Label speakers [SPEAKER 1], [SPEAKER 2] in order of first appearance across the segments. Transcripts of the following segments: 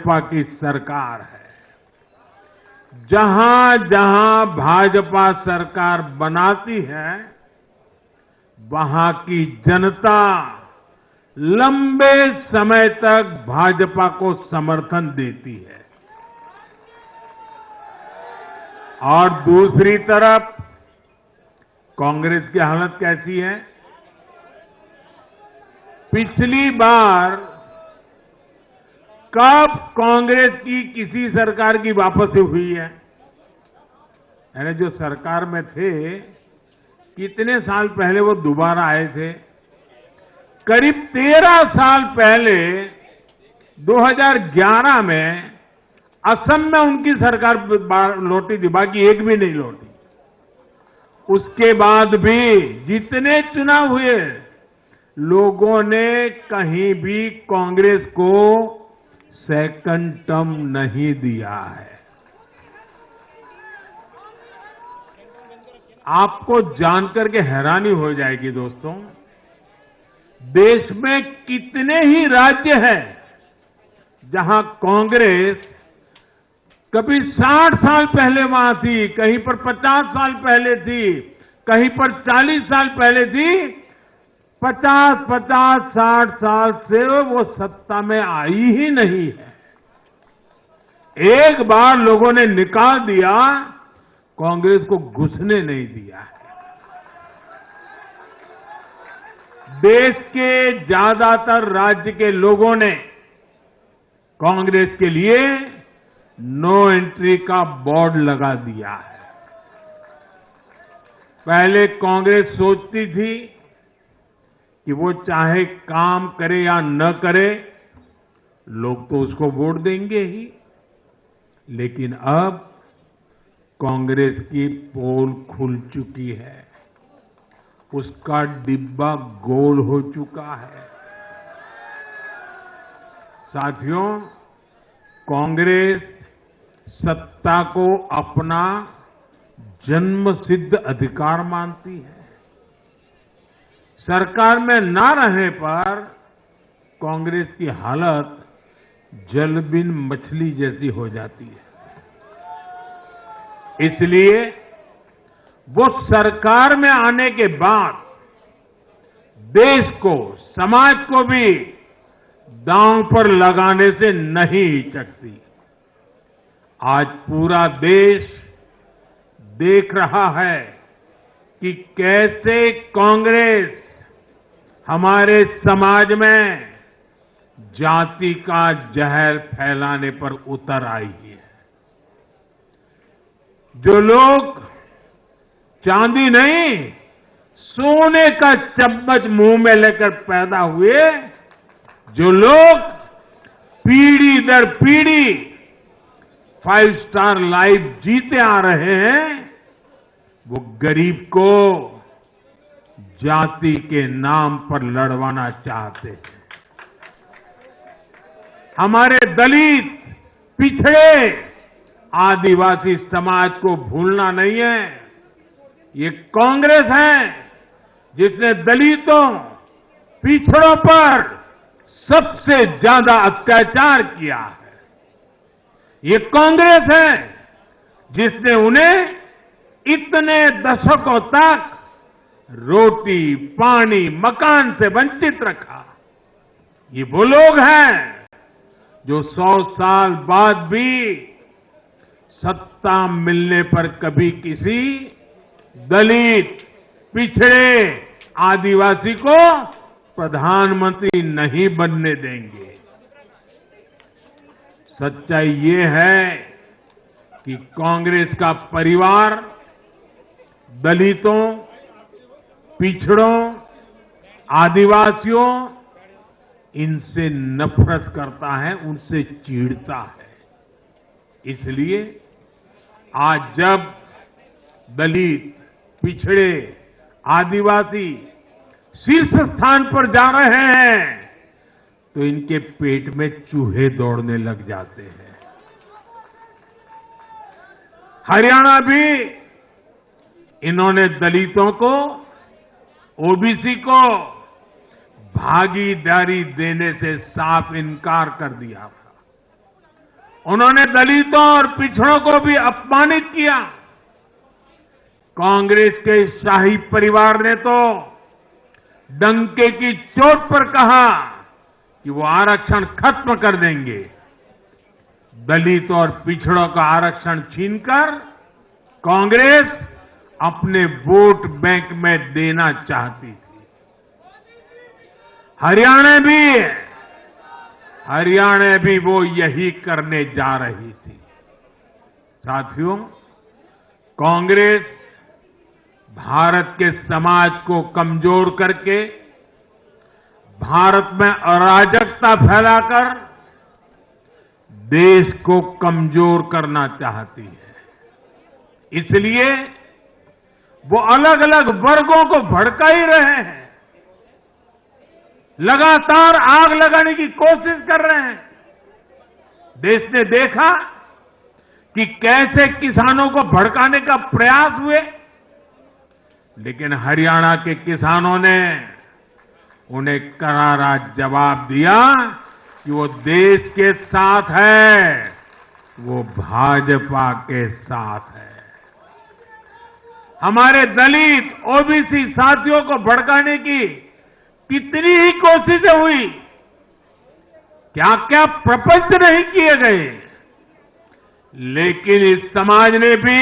[SPEAKER 1] भाजपा की सरकार है। जहां जहां भाजपा सरकार बनाती है, वहां की जनता लंबे समय तक भाजपा को समर्थन देती है। और दूसरी तरफ कांग्रेस की हालत कैसी है? पिछली बार कब कांग्रेस की किसी सरकार की वापसी हुई है? यानी जो सरकार में थे, कितने साल पहले वो दोबारा आए थे? करीब 13 साल पहले 2011 में असम में उनकी सरकार लौटी थी, बाकी एक भी नहीं लौटी। उसके बाद भी जितने चुनाव हुए, लोगों ने कहीं भी कांग्रेस को सेकंड टर्म नहीं दिया है। आपको जानकर के हैरानी हो जाएगी दोस्तों, देश में कितने ही राज्य हैं जहां कांग्रेस कभी 60 साल पहले वहां थी, कहीं पर 50 साल पहले थी, कहीं पर 40 साल पहले थी। 50-60 साल से वो सत्ता में आई ही नहीं है। एक बार लोगों ने निकाल दिया, कांग्रेस को घुसने नहीं दिया है। देश के ज्यादातर राज्य के लोगों ने कांग्रेस के लिए नो एंट्री का बोर्ड लगा दिया है। पहले कांग्रेस सोचती थी कि वो चाहे काम करे या न करे, लोग तो उसको वोट देंगे ही। लेकिन अब कांग्रेस की पोल खुल चुकी है, उसका डिब्बा गोल हो चुका है। साथियों, कांग्रेस सत्ता को अपना जन्मसिद्ध अधिकार मानती है। सरकार में ना रहने पर कांग्रेस की हालत जल बिन मछली जैसी हो जाती है। इसलिए वो सरकार में आने के बाद देश को, समाज को भी दांव पर लगाने से नहीं हिचकती। आज पूरा देश देख रहा है कि कैसे कांग्रेस हमारे समाज में जाति का जहर फैलाने पर उतर आई है। जो लोग चांदी नहीं, सोने का चम्मच मुंह में लेकर पैदा हुए, जो लोग पीढ़ी दर पीढ़ी 5 स्टार लाइफ जीते आ रहे हैं, वो गरीब को जाति के नाम पर लड़वाना चाहते हैं। हमारे दलित, पिछड़े, आदिवासी समाज को भूलना नहीं है। ये कांग्रेस है जिसने दलितों, पिछड़ों पर सबसे ज्यादा अत्याचार किया है। ये कांग्रेस है जिसने उन्हें इतने दशकों तक रोटी, पानी, मकान से वंचित रखा। ये वो लोग हैं जो 100 साल बाद भी सत्ता मिलने पर कभी किसी दलित, पिछड़े, आदिवासी को प्रधानमंत्री नहीं बनने देंगे। सच्चाई ये है कि कांग्रेस का परिवार दलितों, पिछड़ों, आदिवासियों, इनसे नफरत करता है, उनसे चिढ़ता है। इसलिए आज जब दलित, पिछड़े, आदिवासी शीर्ष स्थान पर जा रहे हैं, तो इनके पेट में चूहे दौड़ने लग जाते हैं। हरियाणा भी इन्होंने दलितों को, ओबीसी को भागीदारी देने से साफ इनकार कर दिया था। उन्होंने दलितों और पिछड़ों को भी अपमानित किया। कांग्रेस के शाही परिवार ने तो डंके की चोट पर कहा कि वो आरक्षण खत्म कर देंगे। दलित और पिछड़ों का आरक्षण छीनकर कांग्रेस अपने वोट बैंक में देना चाहती थी। हरियाणा भी वो यही करने जा रही थी। साथियों, कांग्रेस भारत के समाज को कमजोर करके, भारत में अराजकता फैलाकर देश को कमजोर करना चाहती है। इसलिए वो अलग अलग वर्गों को भड़का ही रहे हैं, लगातार आग लगाने की कोशिश कर रहे हैं। देश ने देखा कि कैसे किसानों को भड़काने का प्रयास हुए, लेकिन हरियाणा के किसानों ने उन्हें करारा जवाब दिया कि वो देश के साथ है, वो भाजपा के साथ है। हमारे दलित ओबीसी साथियों को भड़काने की कितनी ही कोशिशें हुई, क्या क्या प्रपंच नहीं किए गए, लेकिन इस समाज ने भी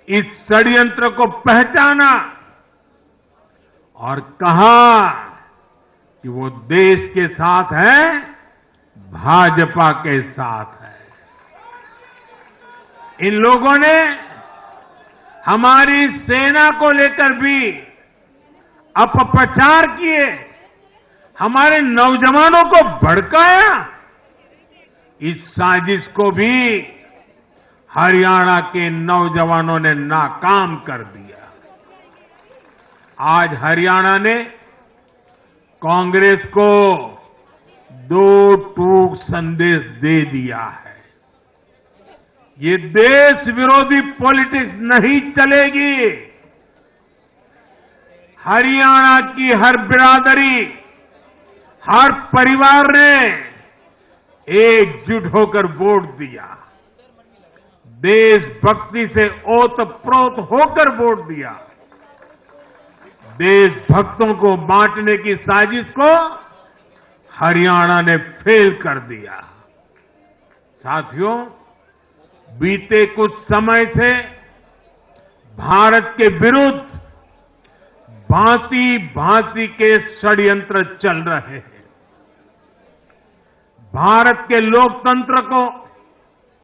[SPEAKER 1] इस षड्यंत्र को पहचाना और कहा कि वो देश के साथ है, भाजपा के साथ है। इन लोगों ने हमारी सेना को लेकर भी अपप्रचार किए, हमारे नौजवानों को भड़काया। इस साजिश को भी हरियाणा के नौजवानों ने नाकाम कर दिया। आज हरियाणा ने कांग्रेस को दो टूक संदेश दे दिया है। ये देश विरोधी पॉलिटिक्स नहीं चलेगी। हरियाणा की हर बिरादरी, हर परिवार ने एकजुट होकर वोट दिया, देशभक्ति से ओतप्रोत होकर वोट दिया। देशभक्तों को बांटने की साजिश को हरियाणा ने फेल कर दिया। साथियों, बीते कुछ समय से भारत के विरुद्ध भांति भांति के षड्यंत्र चल रहे हैं। भारत के लोकतंत्र को